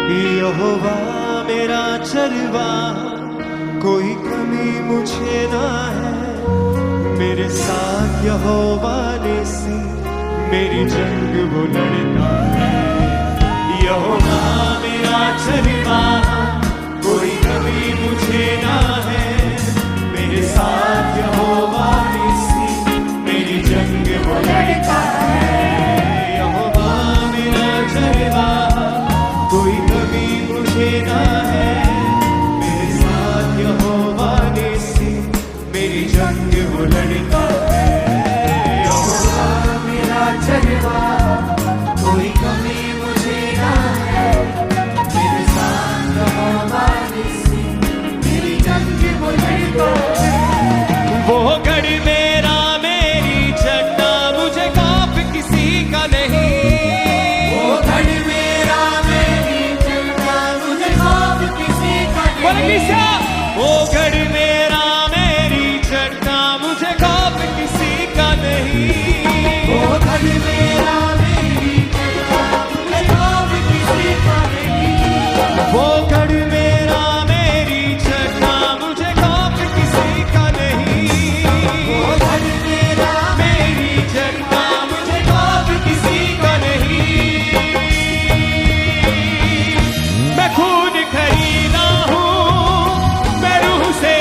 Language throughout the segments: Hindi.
यहोवा मेरा चरवा, कोई कमी मुझे ना है। मेरे साथ यहोवा निसी, मेरी जंग वो लड़ता है। यहोवा मेरा चरवा, कोई कमी मुझे ना है। मेरे साथ यहोवा निसी, मेरी जंग वो लड़ता है। यहोवा मेरा चरवा, कोई कमी मुझे ना है। मेरे साथ यहोवा निसी, मेरी जंग वो लड़ता है। यहोवा मेरा चरवा, कोई कमी मुझे ना है। मेरे साथ यहोवा निसी, मेरी जंग वो लड़ता है। वो गढ़ मेरा मेरी चढ़ना, मुझे खौफ किसी का नहीं। वो गढ़ मेरा मेरी चढ़ना, मुझे खौफ किसी का नहीं। वो गढ़ मेरा मेरी चढ़ना, मुझे खौफ किसी का नहीं। वो गढ़ मेरा मेरी चढ़ना, मुझे खौफ किसी का नहीं। वो गढ़ मेरा मेरी चढ़ना, मुझे खौफ किसी का नहीं। वो गढ़ मेरा मेरी चढ़ना, मुझे खौफ किसी का नहीं। मैं खून खरीदा हूँ, मैं रूह से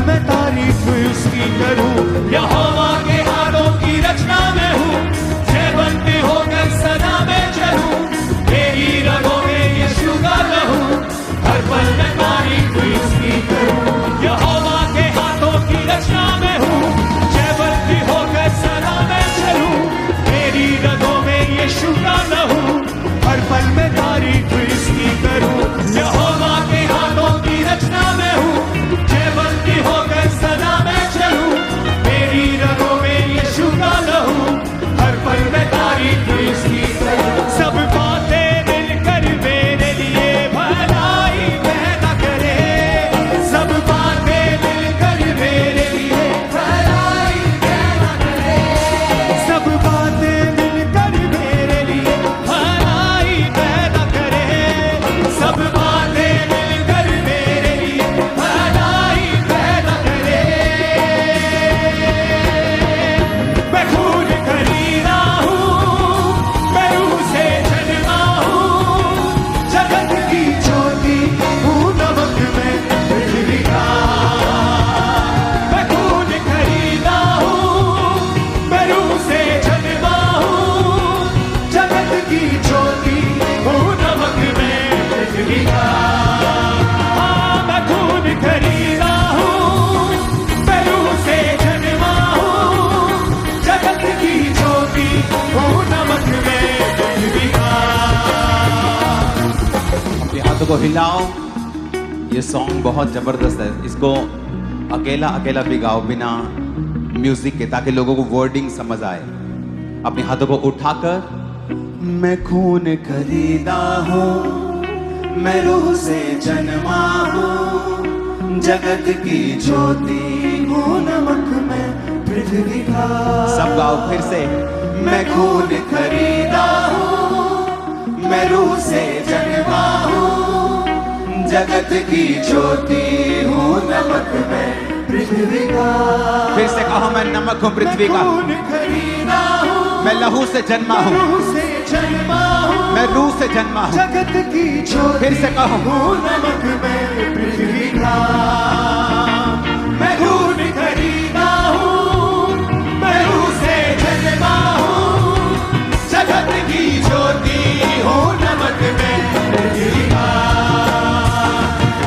मैं तारीफ उसकी करूं। यहोवा के हाथों की रचना में हूँ, जयवंती होकर सदा में चलूं। मेरी रगों में यीशु का लहू, हर पल मैं तारीफ उसकी करूं। यहोवा के हाथों की रचना में हूँ, जयवंती होकर सदा में चलूं। मेरी रगों में यीशु का लहू, हर पल मैं तारीफ उसकी करूं। यहोवा के हाथों की रचना में हूँ, जयवंती होकर सदा में चलूं। मेरी रगों में यीशु का लहू, हर पल मैं तारीफ उसकी करूं। सब बातें मिलकर मेरे लिए भलाई पैदा करे, सब बातें मिलकर मेरे लिए भलाई पैदा करे, सब बातें मिलकर मेरे लिए भलाई पैदा करे, सब बातें मिलकर मेरे लिए भलाई पैदा करे। मैं खून खरीदा हूँ, मैं रूह से जन्मा हूँ, जगत की ज्योति हूँ, नमक में पृथ्वी का। मैं खून खरीदा हूँ, मैं रूह से जन्मा हूँ, जगत की ज्योति हूँ, नमक में पृथ्वी का। हाँ, मैं खून खरीदा हूँ, मैं रूह से जन्मा हूँ, जगत की ज्योति हूँ, नमक में पृथ्वी का। अपने हाथों को हिलाओ। ये सॉन्ग बहुत जबरदस्त है, इसको अकेला अकेला भी गाओ बिना म्यूजिक के, ताकि लोगों को वर्डिंग समझ आए। अपने हाथों को उठाकर, मैं खून खरीदा हूँ, मैं रूह से जन्मा हूँ, जगत की ज्योति हूँ, नमक में पृथ्वी का। सब गाओ फिर से। मैं खून खरीदा हूँ, मैं रूह से जन्मा हूँ, जगत की ज्योति हूँ, नमक में पृथ्वी का। फिर से कहो, मैं नमक हूँ पृथ्वी का। खून खरीदा हूँ, मैं लहू से जन्मा हूँ, रूह से जन्मा हूँ, मैं रूह से जन्मा हूँ। जगत की ज्योति फिर से कहो, हूँ, नमक में पृथ्वी का। मैं खून खरीदा हूँ, मैं रूह से जन्मा हूँ, जगत की ज्योति हूँ, नमक में पृथ्वी का।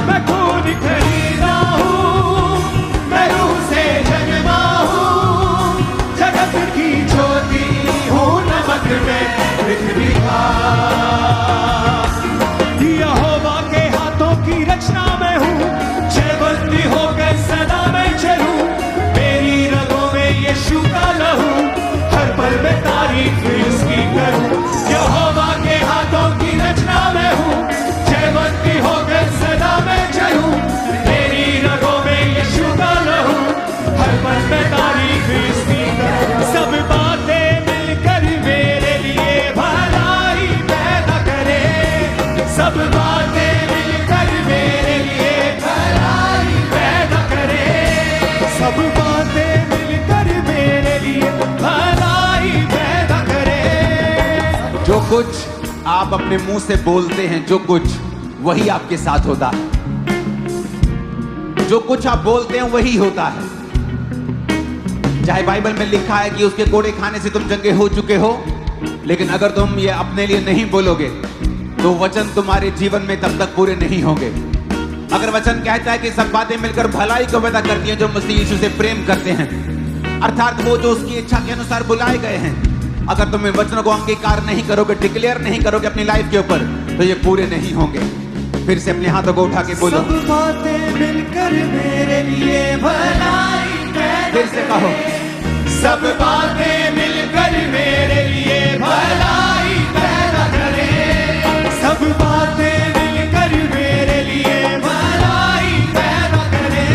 मैं खून खरीदा हूँ, मैं रूह से जन्मा हूँ, जगत की ज्योति हूँ, नमक में पृथ्वी का। यहोवा के हाथों की रचना में हूँ, जयवंती होकर सदा में चलूं। मेरी रगों में यीशु का लहू, हर पल में तारीफ उसकी करूं। यहोवा के हाथों की रचना में हूँ, जयवंती होकर सदा में चलूं। मेरी रगों में यीशु का लहू, हर पल में तारीफ उसकी करूं। सब बातें मिलकर मेरे लिए भलाई पैदा करे, सब बातें मिलकर मेरे लिए भलाई पैदा करे, सब बातें मिलकर मेरे लिए भलाई पैदा करे। जो कुछ आप अपने मुंह से बोलते हैं, जो कुछ वही आपके साथ होता है। जो कुछ आप बोलते हैं वही होता है। चाहे बाइबल में लिखा है कि उसके कोड़े खाने से तुम चंगे हो चुके हो, लेकिन अगर तुम ये अपने लिए नहीं बोलोगे तो वचन तुम्हारे जीवन में तब तक पूरे नहीं होंगे। अगर वचन कहता है कि सब बातें मिलकर भलाई को पैदा करती हैं जो मसीह यीशु से प्रेम करते हैं, अर्थात वो जो उसकी इच्छा के अनुसार बुलाए गए हैं, अगर तुम इन वचनों को अंगीकार नहीं करोगे, डिक्लेयर नहीं करोगे अपनी लाइफ के ऊपर, तो ये पूरे नहीं होंगे। फिर से अपने हाथों को उठा के बोलो, सब बातें मिलकर मेरे लिए भलाई पैदा फिर से कहो, सब बातें मिलकर मेरे लिए भलाई पैदा करे, सब बातें मिलकर मेरे लिए भलाई पैदा करे,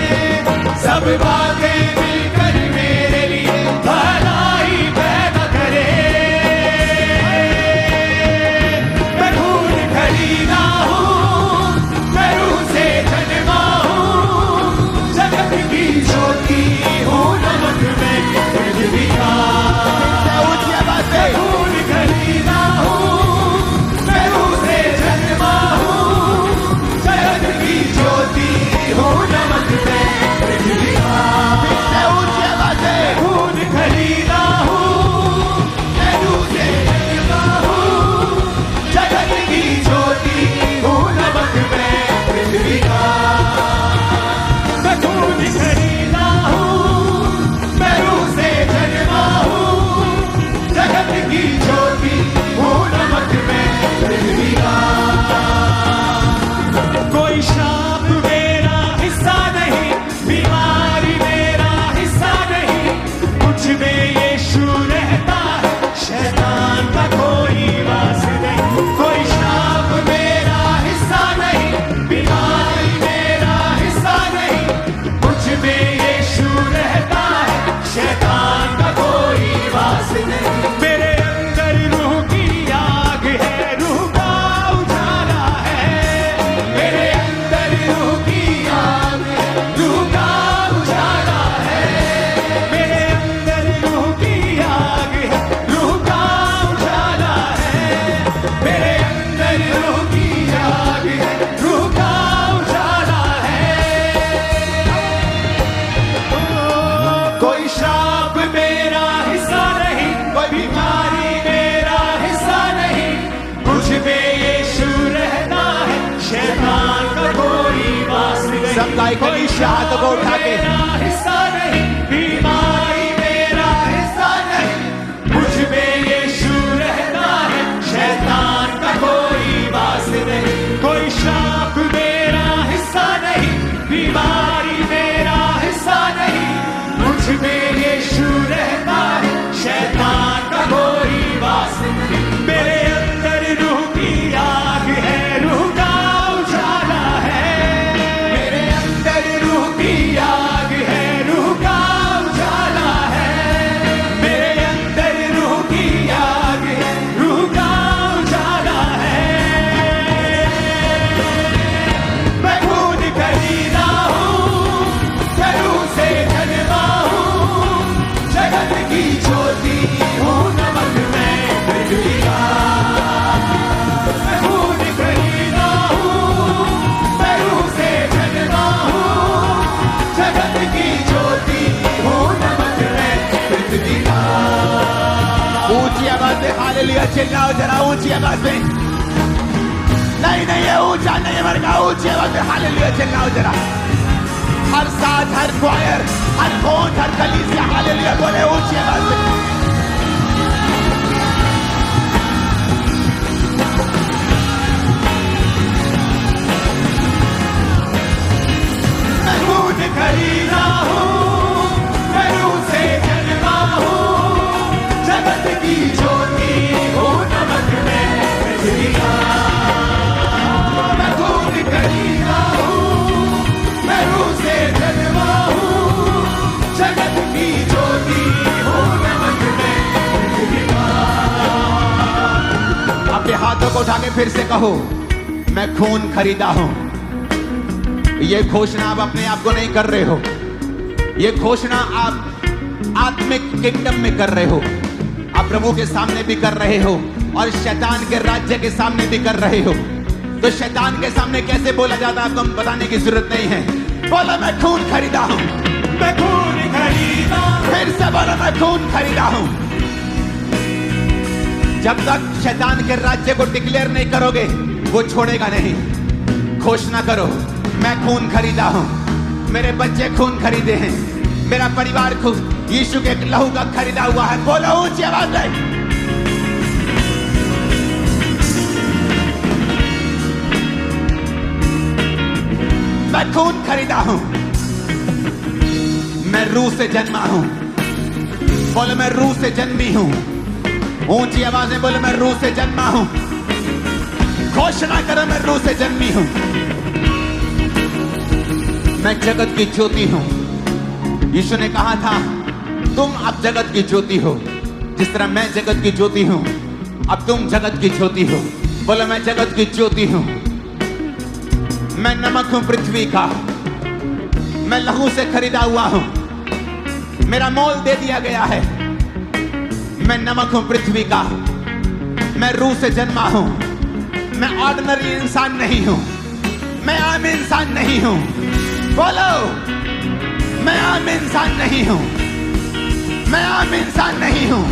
सब बातें मिलकर मेरे लिए भलाई पैदा करे। मैं खून खरीदा हूँ, मैं रूह से जन्मा हूँ, जगत की ज्योति हूँ, नमक में पृथ्वी का। मैं खून खरीदा हूँ, मैं रूह से जन्मा हूँ, जगत की ज्योति हूँ, नमक में पृथ्वी का। कोई श्राप मेरा हिस्सा नहीं, कोई बीमारी मेरा हिस्सा नहीं, मुझ में यीशु रहता है, शैतान का कोई वास नहीं। सब गाय कोई हाथों को उठा के हिस्सा नहीं, बीमारी मेरा हिस्सा नहीं, मुझ में यीशु रहता है, शैतान का कोई वास नहीं। कोई श्राप मेरा हिस्सा नहीं, बीमारी मेरा हिस्सा नहीं, मुझ में यीशु रहता है, शैतान का कोई वास नहीं। मेरे अंदर रूह की आग है, रूह का उजाला है, मेरे अंदर रूह की आग है, रूह का उजाला है, मेरे अंदर रूह की आग है, रूह का उजाला है। मैं खून खरीदा हूँ, मैं रूह से जन्मा हूँ, जगत की ज्योति हूँ, नमक मैं पृथ्वी का। मैं खून खरीदा हूँ, मैं रूह से जन्मा हूँ, जगत की ज्योति हूँ, नमक मैं पृथ्वी का। ऊंची आवाज में हालेलुया चिल्लाओ जरा, ऊंची आवाज में। नहीं नहीं ये ऊंचा नहीं है मरगा, ऊंची आवाज में हालेलुया चिल्लाओ जरा। हर साथ, हर क्वायर, हर कौन, हर कलीसिया हालेलुया बोले ऊंची आवाज में। मैं खून खरीदा हूँ, मैं रूह से जन्मा हूँ, जगत की ज्योति हूँ, नमक मैं पृथ्वी का। मैं खून खरीदा हूँ, मैं रूह से जन्मा हूँ, जगत की ज्योति हूँ, नमक मैं पृथ्वी का। अपने हाथों को उठा के फिर से कहो, मैं खून खरीदा हूं। ये घोषणा आप अपने आप को नहीं कर रहे हो, ये घोषणा आप आत्मिक किंगडम में कर रहे हो, आप प्रभु के सामने भी कर रहे हो और शैतान के राज्य के सामने भी कर रहे हो। तो शैतान के सामने कैसे बोला जाता है आपको बताने की जरूरत नहीं है। बोलो मैं खून खरीदा हूं, मैं खून खरीदा हूँ। फिर से बोलो मैं खून खरीदा हूं। जब तक शैतान के राज्य को डिक्लेयर नहीं करोगे वो छोड़ेगा नहीं। घोषणा करो, मैं खून खरीदा हूं, मेरे बच्चे खून खरीदे हैं, मेरा परिवार खून यीशु के लहू का खरीदा हुआ है। बोलो ऊंची आवाज में। मैं खून खरीदा हूं, मैं रूह से जन्मा हूं। बोलो मैं रूह से जन्मी हूं। ऊंची आवाज में बोलो मैं रूह से जन्मा हूं। घोषणा करो मैं रूह से जन्मी हूं। मैं जगत की ज्योति हूं। यीशु ने कहा था तुम अब जगत की ज्योति हो, जिस तरह मैं जगत की ज्योति हूं अब तुम जगत की ज्योति हो। बोलो मैं जगत की ज्योति हूं। मैं नमक हूं पृथ्वी का, मैं लहू से खरीदा हुआ हूं, मेरा मोल दे दिया गया है। मैं नमक हूं पृथ्वी का, मैं रूह से जन्मा हूं, मैं ऑर्डिनरी इंसान नहीं हूं, मैं आम इंसान नहीं हूं। बोलो मैं आम इंसान नहीं हूं, मैं आम इंसान नहीं हूं,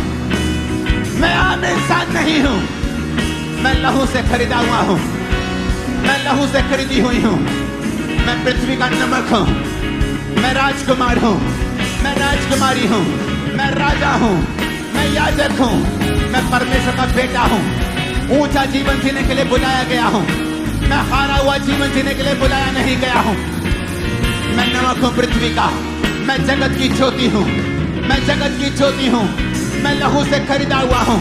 मैं आम इंसान नहीं हूं। मैं लहू से खरीदा हुआ हूं, मैं लहू से खरीदी हुई हूं। मैं पृथ्वी का नमक हूं, मैं राजकुमार हूं, मैं राजकुमारी हूं, मैं राजा हूं, मैं याजक हूं, मैं परमेश्वर का बेटा हूं। ऊंचा जीवन जीने के लिए बुलाया गया हूं, मैं हारा हुआ जीवन जीने के लिए बुलाया नहीं गया हूं। मैं नमक हूं पृथ्वी का, मैं जगत की ज्योति हूं, मैं जगत की ज्योति हूं। मैं लहू से खरीदा हुआ हूं,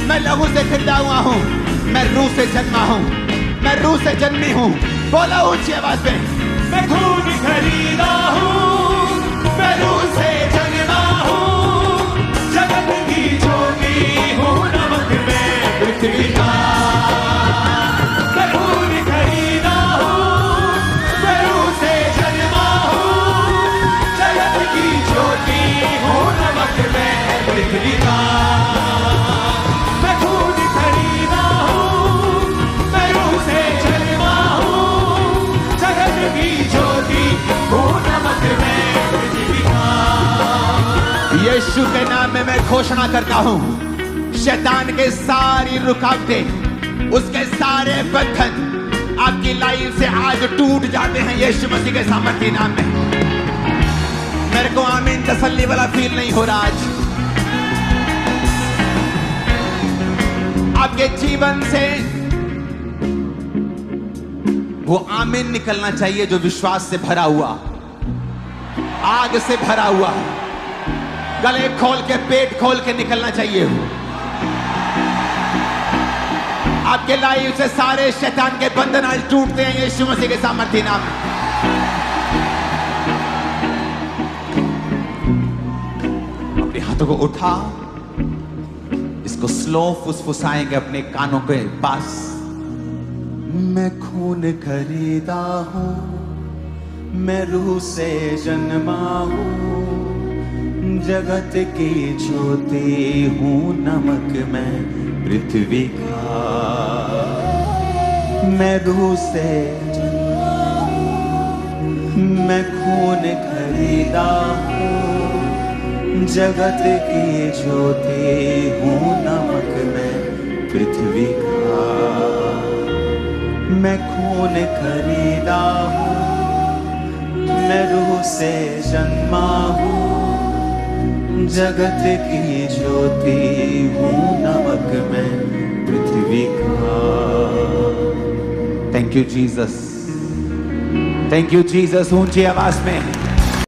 मैं लहू से खरीदा हुआ हूं। मैं रूह से जन्मा हूं, मैं रूह से जन्मी हूं। बोलो ऊंची आवाज में। मैं खून खरीदा हूँ, मैं रूह से जन्मा हूँ, जगत की ज्योति हूँ, नमक मैं पृथ्वी का। मैं खून खरीदा हूँ, मैं रूह से जन्मा हूँ, जगत की ज्योति हूँ, नमक मैं पृथ्वी का। मैं खून खरीदा हूँ, मैं रूह से जन्मा हूँ, जगत की ज्योति हूँ, नमक मैं यीशु के नाम में मैं घोषणा करता हूं, शैतान के सारी रुकावटें, उसके सारे बंधन आपकी लाइफ से आज टूट जाते हैं यीशु मसीह के सामर्थ्य नाम में। मेरे को आमीन तसल्ली वाला फील नहीं हो रहा आज। आपके जीवन से वो आमीन निकलना चाहिए जो विश्वास से भरा हुआ, आग से भरा हुआ, गले खोल के पेट खोल के निकलना चाहिए। आपके लाइफ से सारे शैतान के बंधन आज टूटते हैं यीशु मसीह के सामर्थ्य नाम में। अपने हाथों को उठा, इसको स्लो फुसफुसाएंगे अपने कानों के पास। मैं खून खरीदा हूं, मैं रूह से जन्मा हूं, जगत की ज्योति हूं, नमक मैं पृथ्वी का। मैं रूह से, मैं खून खरीदा हूं, जगत की ज्योति हूं, नमक मैं पृथ्वी का। मैं खून खरीदा हूं, मैं रूह से जन्मा हूं, जगत की ज्योति हूं, नमक मैं पृथ्वी का। Thank you Jesus, thank you Jesus. ऊंची आवाज में